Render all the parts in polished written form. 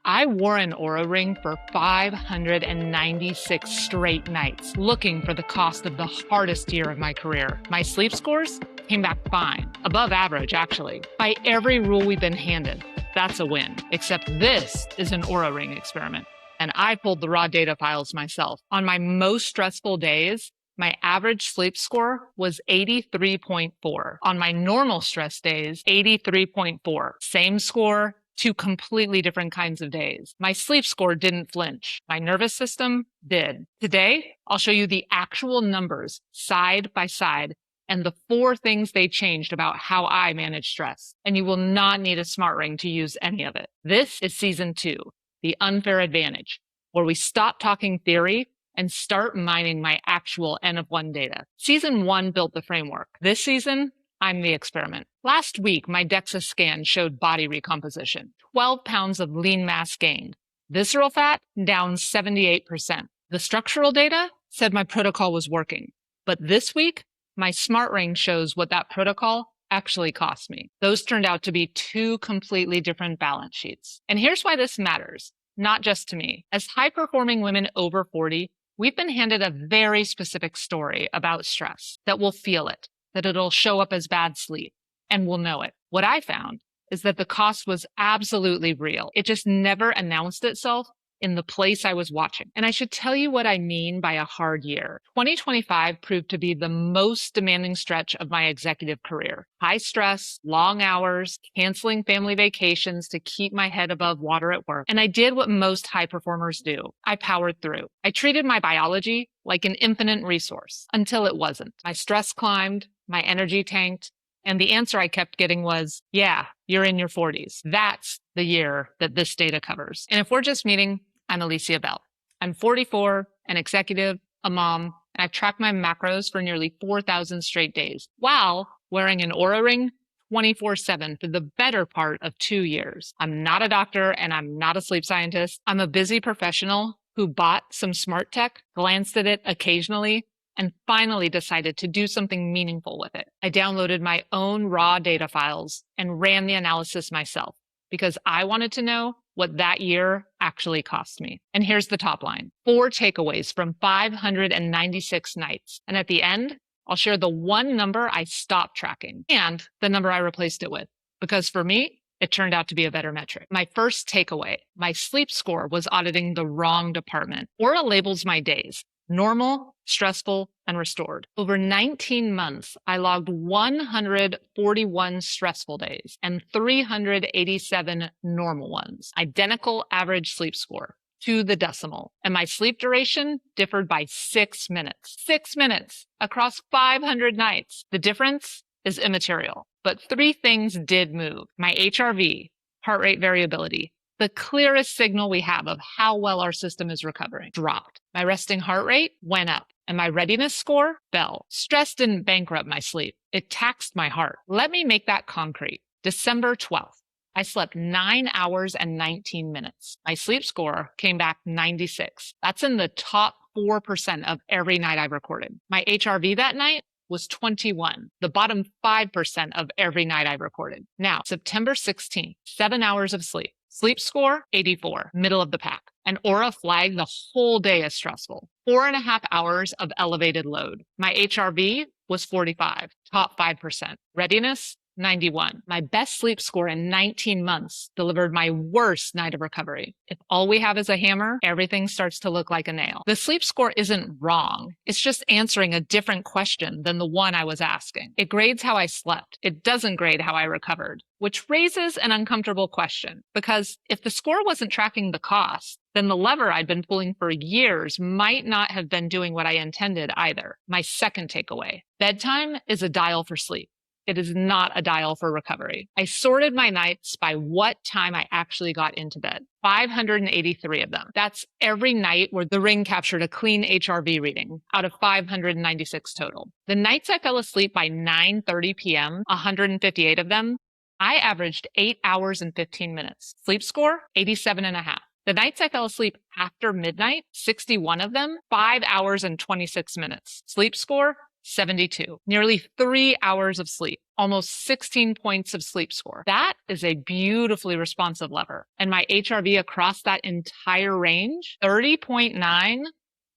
I wore an Oura Ring for 596 straight nights, looking for the cost of the hardest year of my career. My sleep scores came back fine, above average actually. By every rule we've been handed, that's a win. Except this is an Oura Ring experiment, and I pulled the raw data files myself. On my most stressful days, my average sleep score was 83.4. On my normal stress days, 83.4. Same score, two completely different kinds of days. My sleep score didn't flinch. My nervous system did. Today, I'll show you the actual numbers side by side and the 4 things they changed about how I manage stress. And you will not need a smart ring to use any of it. This is season 2, The Unfair Advantage, where we stop talking theory and start mining my actual N of 1 data. Season 1 built the framework. This season, I'm the experiment. Last week, my DEXA scan showed body recomposition, 12 pounds of lean mass gained. Visceral fat down 78%. The structural data said my protocol was working. But this week, my smart ring shows what that protocol actually cost me. Those turned out to be 2 completely different balance sheets. And here's why this matters, not just to me. As high-performing women over 40, we've been handed a very specific story about stress, that we'll feel it, that it'll show up as bad sleep, and we'll know it. What I found is that the cost was absolutely real. It just never announced itself in the place I was watching. And I should tell you what I mean by a hard year. 2025 proved to be the most demanding stretch of my executive career. High stress, long hours, canceling family vacations to keep my head above water at work. And I did what most high performers do. I powered through. I treated my biology like an infinite resource until it wasn't. My stress climbed, my energy tanked, and the answer I kept getting was, yeah, you're in your 40s. That's the year that this data covers. And if we're just meeting, I'm Alysia Bell. I'm 44, an executive, a mom, and I've tracked my macros for nearly 4,000 straight days while wearing an Oura Ring 24/7 for the better part of 2 years. I'm not a doctor and I'm not a sleep scientist. I'm a busy professional who bought some smart tech, glanced at it occasionally, and finally decided to do something meaningful with it. I downloaded my own raw data files and ran the analysis myself because I wanted to know what that year actually cost me. And here's the top line: 4 takeaways from 596 nights. And at the end, I'll share the one number I stopped tracking and the number I replaced it with, because for me, it turned out to be a better metric. My first takeaway: my sleep score was auditing the wrong department. Oura labels my days: normal, stressful, and restored. Over 19 months, I logged 141 stressful days and 387 normal ones. Identical average sleep score to the decimal. And my sleep duration differed by 6 minutes. 6 minutes across 500 nights. The difference is immaterial, but 3 things did move. My HRV, heart rate variability, the clearest signal we have of how well our system is recovering, dropped. My resting heart rate went up, and my readiness score fell. Stress didn't bankrupt my sleep. It taxed my heart. Let me make that concrete. December 12th, I slept 9 hours and 19 minutes. My sleep score came back 96. That's in the top 4% of every night I've recorded. My HRV that night was 21, the bottom 5% of every night I've recorded. Now, September 16th, 7 hours of sleep. Sleep score, 84, middle of the pack. And Oura flagged the whole day as stressful. 4.5 hours of elevated load. My HRV was 45, top 5%. Readiness, 91. My best sleep score in 19 months delivered my worst night of recovery. If all we have is a hammer, everything starts to look like a nail. The sleep score isn't wrong. It's just answering a different question than the one I was asking. It grades how I slept. It doesn't grade how I recovered, which raises an uncomfortable question. Because if the score wasn't tracking the cost, then the lever I'd been pulling for years might not have been doing what I intended either. My second takeaway: bedtime is a dial for sleep. It is not a dial for recovery. I sorted my nights by what time I actually got into bed. 583 of them. That's every night where the ring captured a clean HRV reading out of 596 total. The nights I fell asleep by 9:30 p.m., 158 of them, I averaged 8 hours and 15 minutes. Sleep score, 87.5. The nights I fell asleep after midnight, 61 of them, 5 hours and 26 minutes. Sleep score, 72. Nearly 3 hours of sleep, almost 16 points of sleep score. That is a beautifully responsive lever. And my HRV across that entire range, 30.9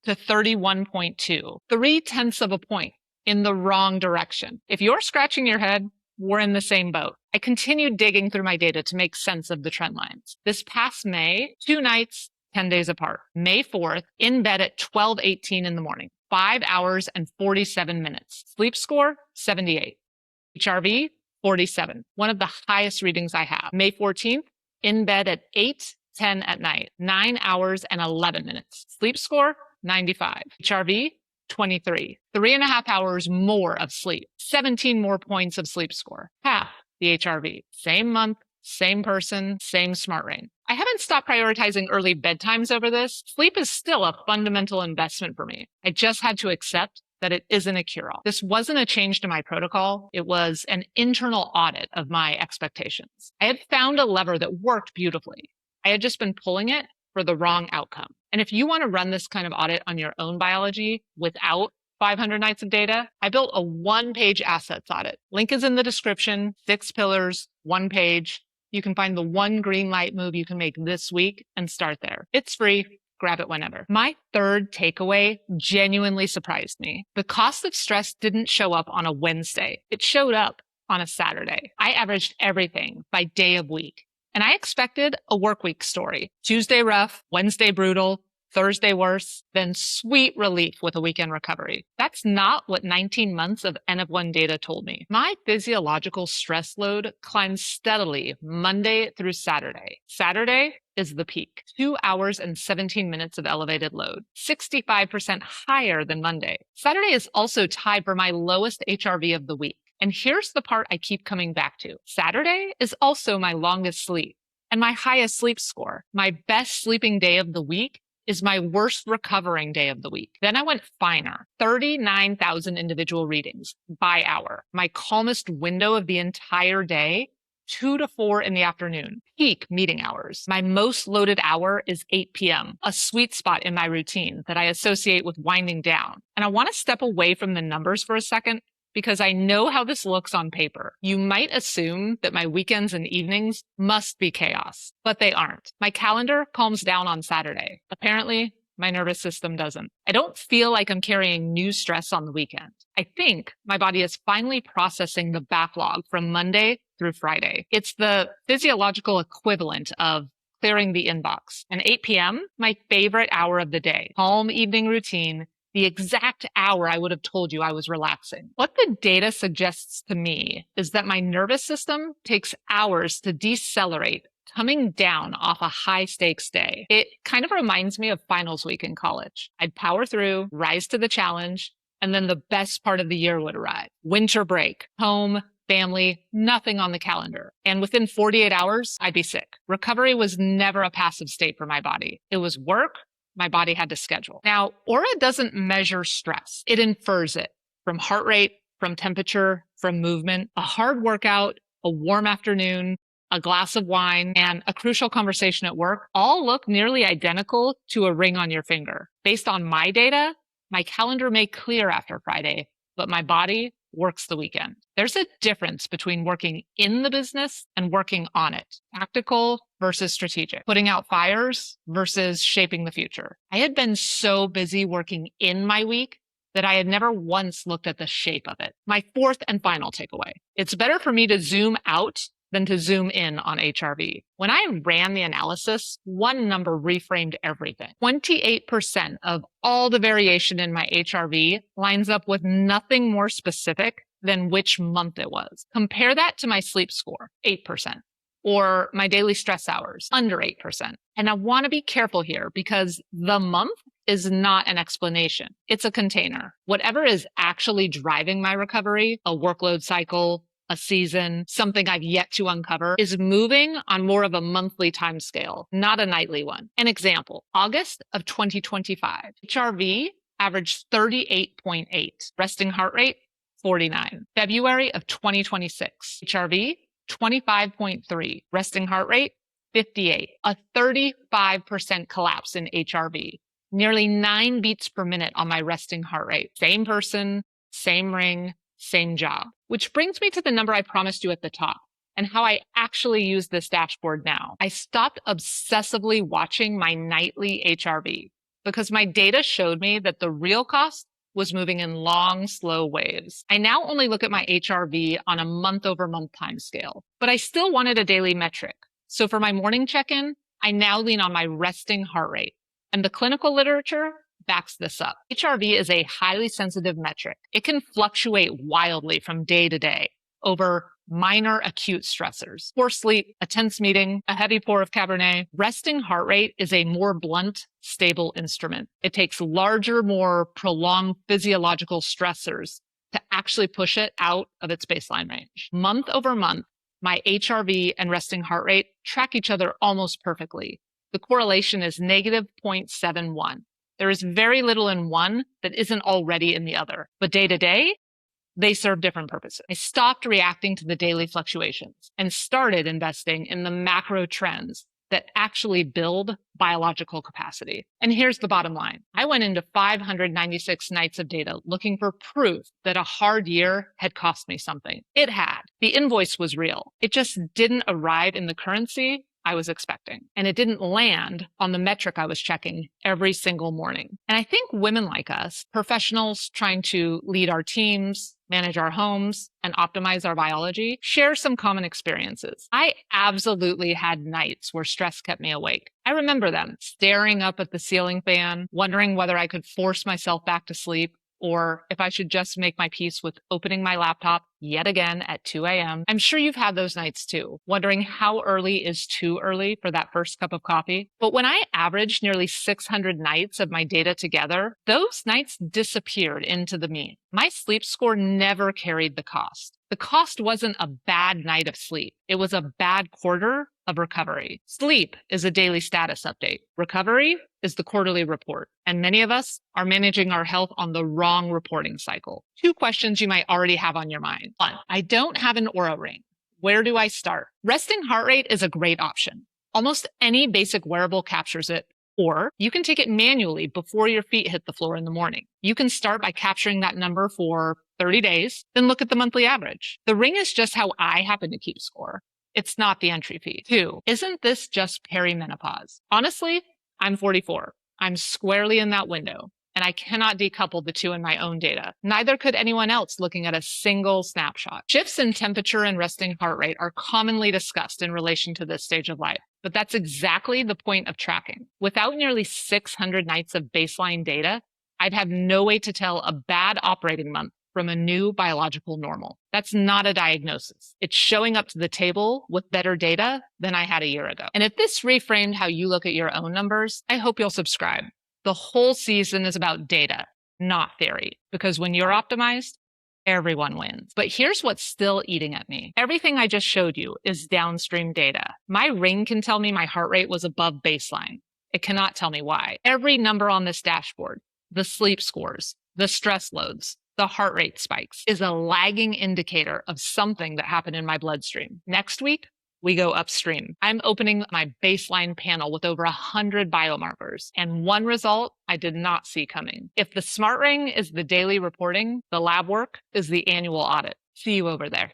to 31.2, 0.3 of a point in the wrong direction. If you're scratching your head, we're in the same boat. I continued digging through my data to make sense of the trend lines. This past May, 2 nights, 10 days apart. May 4th, in bed at 12:18 in the morning, 5 hours and 47 minutes. Sleep score, 78. HRV, 47. One of the highest readings I have. May 14th, in bed at 8:10 at night, 9 hours and 11 minutes. Sleep score, 95. HRV, 23. 3.5 hours more of sleep. 17 more points of sleep score. Half the HRV. Same month, same person, same smart ring. I haven't stopped prioritizing early bedtimes over this. Sleep is still a fundamental investment for me. I just had to accept that it isn't a cure-all. This wasn't a change to my protocol. It was an internal audit of my expectations. I had found a lever that worked beautifully. I had just been pulling it for the wrong outcome. And if you want to run this kind of audit on your own biology without 500 nights of data, I built a 1-page assets audit. Link is in the description. 6 pillars, 1 page. You can find the one green light move you can make this week and start there. It's free. Grab it whenever. My third takeaway genuinely surprised me. The cost of stress didn't show up on a Wednesday. It showed up on a Saturday. I averaged everything by day of week. And I expected a work week story. Tuesday rough, Wednesday brutal, Thursday worse, then sweet relief with a weekend recovery. That's not what 19 months of N of 1 data told me. My physiological stress load climbs steadily Monday through Saturday. Saturday is the peak. 2 hours and 17 minutes of elevated load, 65% higher than Monday. Saturday is also tied for my lowest HRV of the week. And here's the part I keep coming back to. Saturday is also my longest sleep and my highest sleep score. My best sleeping day of the week is my worst recovering day of the week. Then I went finer, 39,000 individual readings by hour. My calmest window of the entire day, 2 to 4 in the afternoon, peak meeting hours. My most loaded hour is 8 p.m., a sweet spot in my routine that I associate with winding down. And I want to step away from the numbers for a second because I know how this looks on paper. You might assume that my weekends and evenings must be chaos, but they aren't. My calendar calms down on Saturday. Apparently, my nervous system doesn't. I don't feel like I'm carrying new stress on the weekend. I think my body is finally processing the backlog from Monday through Friday. It's the physiological equivalent of clearing the inbox. And 8 p.m., my favorite hour of the day. Calm evening routine, the exact hour I would have told you I was relaxing. What the data suggests to me is that my nervous system takes hours to decelerate, coming down off a high stakes day. It kind of reminds me of finals week in college. I'd power through, rise to the challenge, and then the best part of the year would arrive. Winter break, home, family, nothing on the calendar. And within 48 hours, I'd be sick. Recovery was never a passive state for my body. It was work my body had to schedule. Now, Oura doesn't measure stress. It infers it from heart rate, from temperature, from movement. A hard workout, a warm afternoon, a glass of wine, and a crucial conversation at work all look nearly identical to a ring on your finger. Based on my data, my calendar may clear after Friday, but my body works the weekend. There's a difference between working in the business and working on it. Tactical versus strategic. Putting out fires versus shaping the future. I had been so busy working in my week that I had never once looked at the shape of it. My fourth and final takeaway. It's better for me to zoom out than to zoom in on HRV. When I ran the analysis, one number reframed everything. 28% of all the variation in my HRV lines up with nothing more specific than which month it was. Compare that to my sleep score, 8%, or my daily stress hours, under 8%. And I want to be careful here because the month is not an explanation. It's a container. Whatever is actually driving my recovery, a workload cycle, a season, something I've yet to uncover, is moving on more of a monthly timescale, not a nightly one. An example, August of 2025, HRV averaged 38.8, resting heart rate, 49. February of 2026, HRV, 25.3, resting heart rate, 58. A 35% collapse in HRV, nearly 9 beats per minute on my resting heart rate. Same person, same ring, same job. Which brings me to the number I promised you at the top and how I actually use this dashboard now. I stopped obsessively watching my nightly HRV because my data showed me that the real cost was moving in long, slow waves. I now only look at my HRV on a month-over-month timescale, but I still wanted a daily metric. So for my morning check-in, I now lean on my resting heart rate. And the clinical literature backs this up. HRV is a highly sensitive metric. It can fluctuate wildly from day to day over minor acute stressors. Poor sleep, a tense meeting, a heavy pour of Cabernet. Resting heart rate is a more blunt, stable instrument. It takes larger, more prolonged physiological stressors to actually push it out of its baseline range. Month over month, my HRV and resting heart rate track each other almost perfectly. The correlation is negative 0.71. There is very little in one that isn't already in the other. But day to day, they serve different purposes. I stopped reacting to the daily fluctuations and started investing in the macro trends that actually build biological capacity. And here's the bottom line. I went into 596 nights of data looking for proof that a hard year had cost me something. It had. The invoice was real. It just didn't arrive in the currency I was expecting. And it didn't land on the metric I was checking every single morning. And I think women like us, professionals trying to lead our teams, manage our homes, and optimize our biology, share some common experiences. I absolutely had nights where stress kept me awake. I remember them, staring up at the ceiling fan, wondering whether I could force myself back to sleep, or if I should just make my peace with opening my laptop yet again at 2 a.m. I'm sure you've had those nights too, wondering how early is too early for that first cup of coffee. But when I averaged nearly 600 nights of my data together, those nights disappeared into the mean. My sleep score never carried the cost. The cost wasn't a bad night of sleep. It was a bad quarter of recovery. Sleep is a daily status update. Recovery is the quarterly report. And many of us are managing our health on the wrong reporting cycle. 2 questions you might already have on your mind. 1, I don't have an Oura Ring. Where do I start? Resting heart rate is a great option. Almost any basic wearable captures it. Or you can take it manually before your feet hit the floor in the morning. You can start by capturing that number for 30 days, then look at the monthly average. The ring is just how I happen to keep score. It's not the entry fee. 2, isn't this just perimenopause? Honestly, I'm 44. I'm squarely in that window, and I cannot decouple the two in my own data. Neither could anyone else looking at a single snapshot. Shifts in temperature and resting heart rate are commonly discussed in relation to this stage of life, but that's exactly the point of tracking. Without nearly 600 nights of baseline data, I'd have no way to tell a bad operating month from a new biological normal. That's not a diagnosis. It's showing up to the table with better data than I had a year ago. And if this reframed how you look at your own numbers, I hope you'll subscribe. The whole season is about data, not theory, because when you're optimized, everyone wins. But here's what's still eating at me. Everything I just showed you is downstream data. My ring can tell me my heart rate was above baseline. It cannot tell me why. Every number on this dashboard, the sleep scores, the stress loads, the heart rate spikes, is a lagging indicator of something that happened in my bloodstream. Next week, we go upstream. I'm opening my baseline panel with over 100 biomarkers, and one result I did not see coming. If the smart ring is the daily reporting, the lab work is the annual audit. See you over there.